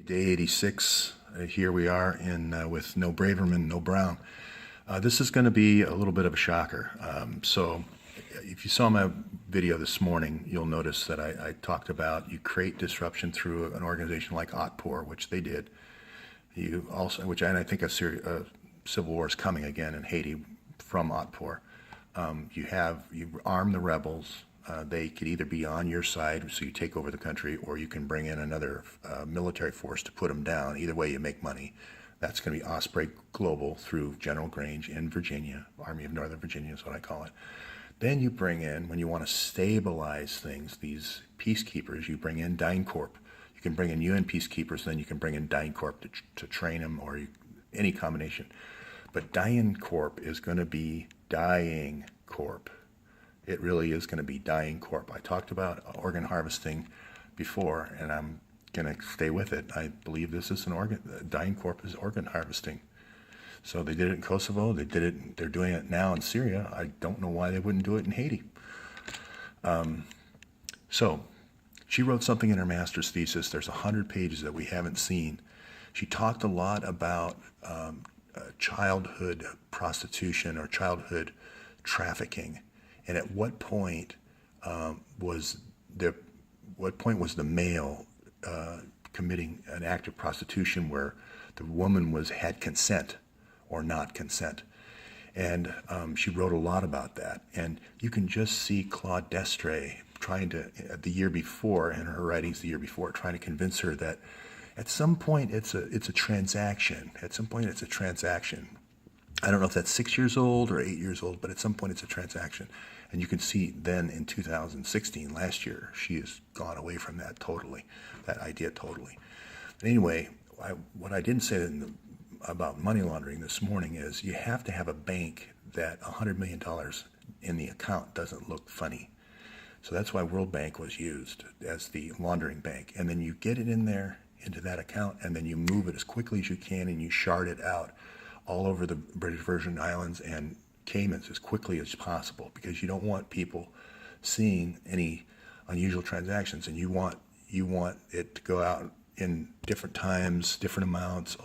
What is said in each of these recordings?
day 86. Here we are in with no Braverman, no Brown. This is going to be a little bit of a shocker. So if you saw my video this morning, you'll notice that I talked about you create disruption through an organization like Otpor, which they did. You also, and I think a civil war is coming again in Haiti from Otpor. You arm the rebels. They could either be on your side, so you take over the country, or you can bring in another military force to put them down. Either way, you make money. That's going to be Osprey Global through General Grange in Virginia, Army of Northern Virginia is what I call it. Then you bring in, when you want to stabilize things, these peacekeepers, you bring in DynCorp. You can bring in UN peacekeepers, then you can bring in DynCorp to train them, or any combination. But DynCorp is going to be Dying Corp. It really is going to be Dying Corp. I talked about organ harvesting before, and I'm going to stay with it. I believe this is Dying Corp is organ harvesting. So they did it in Kosovo. They're doing it now in Syria. I don't know why they wouldn't do it in Haiti. So she wrote something in her master's thesis. There's 100 pages that we haven't seen. She talked a lot about childhood prostitution or childhood trafficking. And at what point was the male committing an act of prostitution where the woman had consent or not consent? And she wrote a lot about that. And you can just see Claude Destre trying to, the year before, in her writings the year before, trying to convince her that at some point it's a transaction. At some point it's a transaction. I don't know if that's 6 years old or 8 years old, but at some point it's a transaction. And you can see then in 2016, last year, she has gone away from that totally, that idea totally. But anyway, what I didn't say about money laundering this morning is you have to have a bank that $100 million in the account doesn't look funny. So that's why World Bank was used as the laundering bank. And then you get it in there into that account, and then you move it as quickly as you can, and you shard it out all over the British Virgin Islands and Caymans as quickly as possible, because you don't want people seeing any unusual transactions, and you want it to go out in different times, different amounts,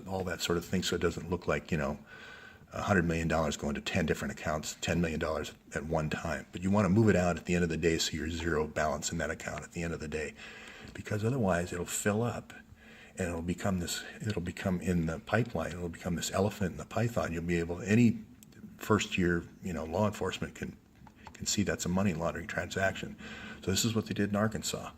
all that sort of thing, so it doesn't look like, $100 million going to 10 different accounts, $10 million at one time. But you want to move it out at the end of the day so you're zero balance in that account at the end of the day, because otherwise it'll fill up. And it'll become in the pipeline, it'll become this elephant in the python. You'll be able, any first year, law enforcement can see that's a money laundering transaction. So this is what they did in Arkansas.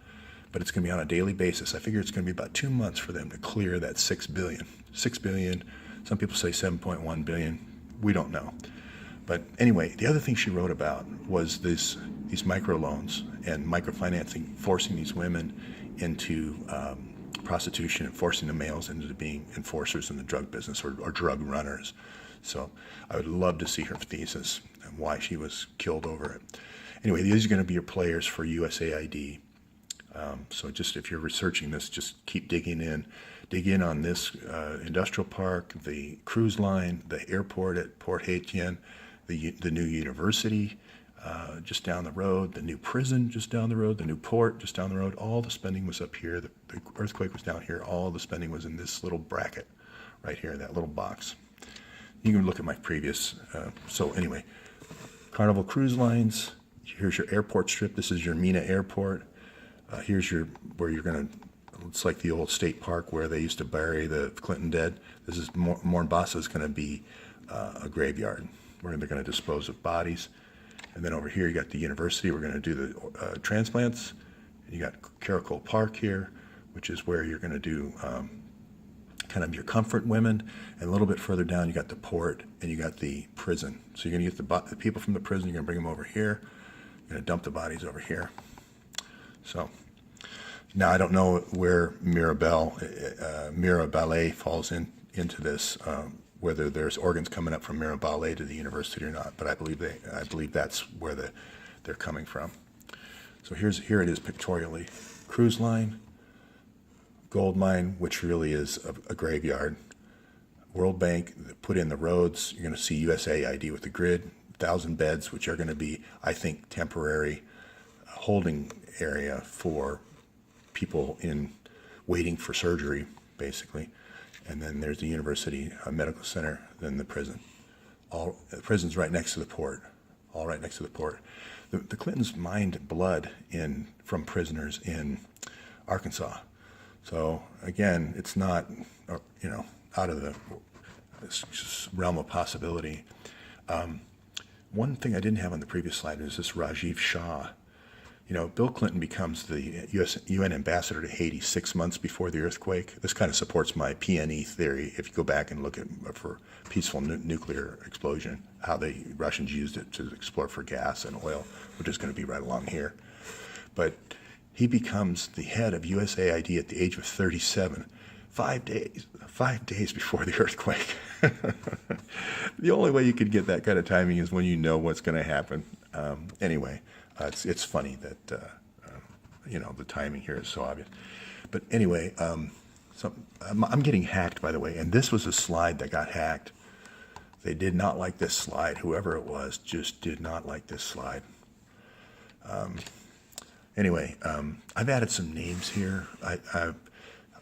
But it's going to be on a daily basis. I figure it's going to be about 2 months for them to clear that $6 billion. $6 billion, some people say 7.1 billion. We don't know. But anyway, the other thing she wrote about was these microloans and microfinancing, forcing these women into prostitution and forcing the males into being enforcers in the drug business or drug runners. So I would love to see her thesis and why she was killed over it. Anyway, these are going to be your players for USAID. So just if you're researching this, just keep digging in. Dig in on this industrial park, the cruise line, the airport at Port Haitien, the new university just down the road, the new prison just down the road, the new port just down the road. All the spending was up here. The earthquake was down here. All the spending was in this little bracket right here, that little box. You can look at my previous. So anyway, Carnival Cruise Lines. Here's your airport strip. This is your Mina Airport. Here's where you're going to. It's like the old state park where they used to bury the Clinton dead. This is Mombasa is going to be a graveyard where they're going to dispose of bodies. And then over here you got the university. We're going to do the transplants. You got Caracol Park here, which is where you're going to do kind of your comfort women. And a little bit further down you got the port and you got the prison. So you're going to get the people from the prison. You're going to bring them over here. You're going to dump the bodies over here. So now I don't know where Mirabelle falls into this. Whether there's organs coming up from Mirabelle to the university or not, but I believe that's where they're coming from. So here it is pictorially: cruise line, gold mine, which really is a graveyard. World Bank put in the roads. You're going to see USAID with the grid, 1,000 beds, which are going to be, I think, temporary holding area for people in waiting for surgery, basically. And then there's the university medical center, then the prison. The prison's right next to the port, all right next to the port. The Clintons mined blood from prisoners in Arkansas. So again, it's not, out of the realm of possibility. One thing I didn't have on the previous slide is this Rajiv Shah. Bill Clinton becomes the UN ambassador to Haiti 6 months before the earthquake. This kind of supports my PNE theory. If you go back and look at for peaceful nuclear explosion, how the Russians used it to explore for gas and oil, which is going to be right along here. But he becomes the head of USAID at the age of 37, 5 days before the earthquake. The only way you could get that kind of timing is when you know what's going to happen. Anyway. It's funny that the timing here is so obvious, but anyway, I'm getting hacked, by the way, and this was a slide that got hacked. They did not like this slide. Whoever it was just did not like this slide. Anyway, I've added some names here.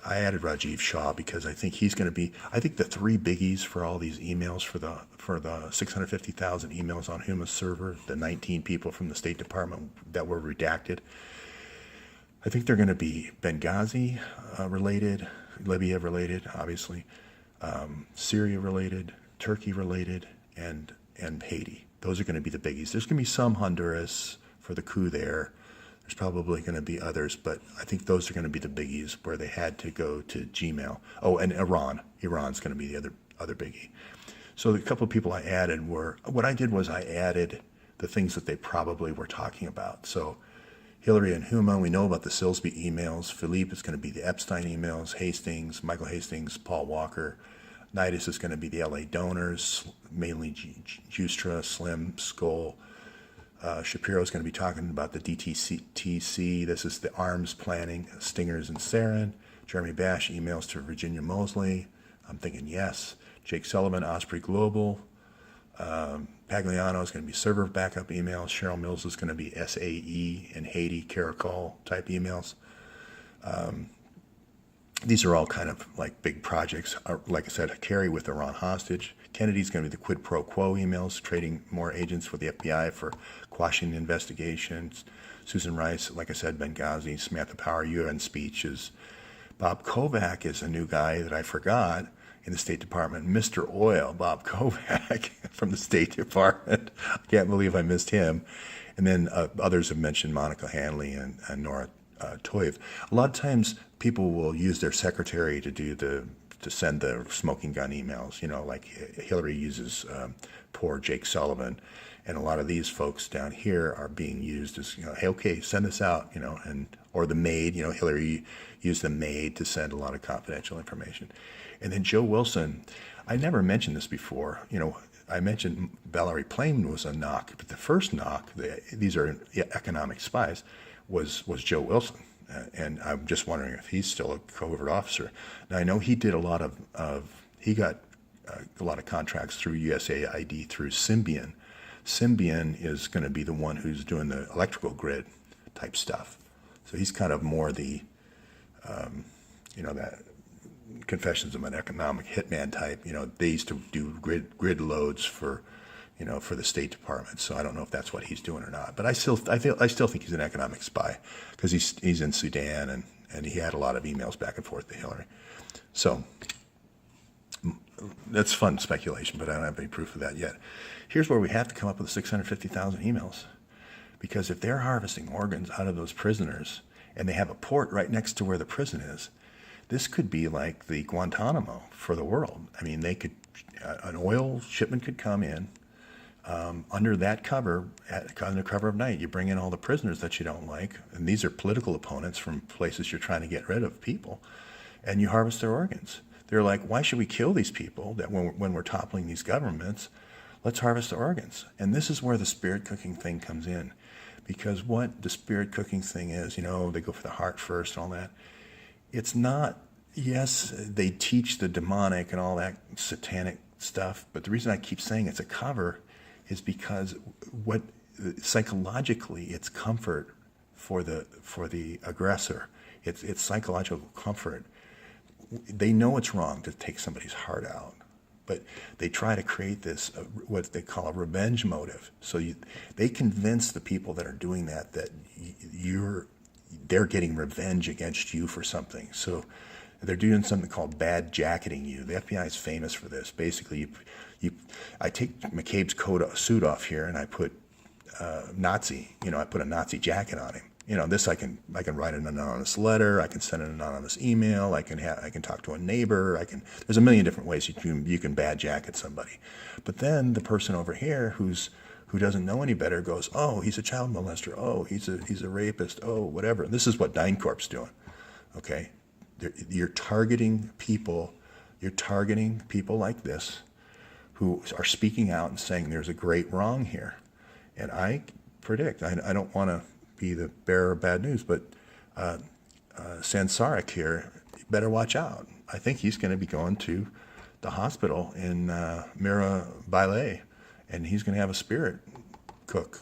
I added Rajiv Shah because I think he's going to be. I think the three biggies for all these emails for the 650,000 emails on Huma's server, the 19 people from the State Department that were redacted. I think they're going to be Benghazi related, Libya related, obviously, Syria related, Turkey related, and Haiti. Those are going to be the biggies. There's going to be some Honduras for the coup there. There's probably going to be others, but I think those are going to be the biggies where they had to go to Gmail. Oh, and Iran. Iran's going to be the other biggie. So the couple of people I added what I did was I added the things that they probably were talking about. So Hillary and Huma, we know about the Silsby emails. Philippe is going to be the Epstein emails. Hastings, Michael Hastings, Paul Walker. Nidus is going to be the LA donors, mainly Justra, Slim, Skoll. Shapiro is going to be talking about the DTC. This is the arms planning, Stingers and Sarin. Jeremy Bash emails to Virginia Mosley. I'm thinking yes. Jake Sullivan, Osprey Global. Pagliano is going to be server backup emails. Cheryl Mills is going to be SAE and Haiti, Caracol type emails. These are all kind of like big projects. Like I said, Kerry with Iran hostage. Kennedy's going to be the quid pro quo emails, trading more agents with the FBI for quashing investigations. Susan Rice, like I said, Benghazi. Samantha Power, UN speeches. Bob Kovac is a new guy that I forgot in the State Department. Mr. Oil, Bob Kovac from the State Department. I can't believe I missed him. And then others have mentioned Monica Hanley and Nora Toiv. A lot of times people will use their secretary to send the smoking gun emails, like Hillary uses poor Jake Sullivan. And a lot of these folks down here are being used as, hey, okay, send this out, or the maid, Hillary used the maid to send a lot of confidential information. And then Joe Wilson, I never mentioned this before, I mentioned Valerie Plame was a knock, but the first knock, these are economic spies, was Joe Wilson. And I'm just wondering if he's still a covert officer. Now, I know he did he got a lot of contracts through USAID through Symbian. Symbian is going to be the one who's doing the electrical grid type stuff. So he's kind of more the, that Confessions of an Economic Hitman type. They used to do grid loads for the State Department. So I don't know if that's what he's doing or not. But I still think he's an economic spy because he's in Sudan and he had a lot of emails back and forth to Hillary. So that's fun speculation, but I don't have any proof of that yet. Here's where we have to come up with 650,000 emails, because if they're harvesting organs out of those prisoners and they have a port right next to where the prison is, this could be like the Guantanamo for the world. I mean, an oil shipment could come in. Under that cover, under cover of night, you bring in all the prisoners that you don't like, and these are political opponents from places you're trying to get rid of people, and you harvest their organs. They're like, why should we kill these people that when we're toppling these governments? Let's harvest their organs. And this is where the spirit cooking thing comes in, because what the spirit cooking thing is, they go for the heart first and all that. It's not, yes, they teach the demonic and all that satanic stuff, but the reason I keep saying it's a cover is because psychologically it's comfort for the aggressor. It's psychological comfort. They know it's wrong to take somebody's heart out, but they try to create this, what they call a revenge motive. So they convince the people that are doing that they're getting revenge against you for something. So they're doing something called bad jacketing you. The FBI is famous for this. Basically, I take McCabe's suit off here and I put Nazi. I put a Nazi jacket on him. This I can write an anonymous letter. I can send an anonymous email. I can talk to a neighbor. There's a million different ways you can bad jacket somebody. But then the person over here who doesn't know any better goes, oh, he's a child molester. Oh, he's a rapist. Oh, whatever. This is what DynCorp's doing. Okay, you're targeting people. You're targeting people like this who are speaking out and saying there's a great wrong here. And I predict, I don't want to be the bearer of bad news, but Sansarik here, you better watch out. I think he's going to be going to the hospital in Mira Baile, and he's going to have a spirit cook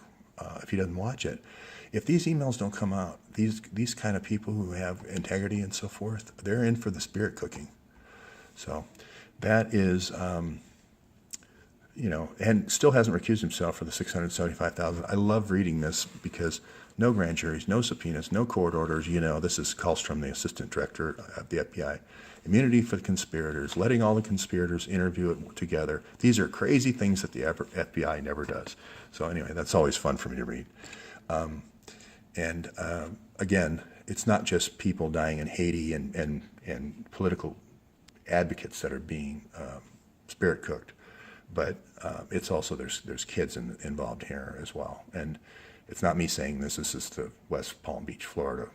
if he doesn't watch it. If these emails don't come out, these kind of people who have integrity and so forth, they're in for the spirit cooking. So that is, and still hasn't recused himself for the $675,000. I love reading this because no grand juries, no subpoenas, no court orders. This is Kallstrom, the assistant director of the FBI. Immunity for the conspirators, letting all the conspirators interview it together. These are crazy things that the FBI never does. So anyway, that's always fun for me to read. Again, it's not just people dying in Haiti and political advocates that are being spirit cooked, but it's also there's kids involved here as well. And it's not me saying this. This is the West Palm Beach, Florida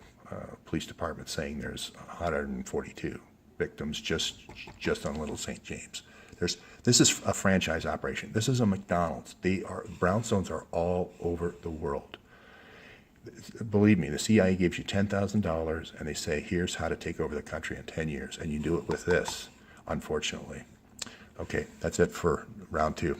Police Department saying there's 142 victims just on Little St. James. This is a franchise operation. This is a McDonald's. Brownstones are all over the world. Believe me, the CIA gives you $10,000 and they say, here's how to take over the country in 10 years. And you do it with this, unfortunately. Okay, that's it for round 2.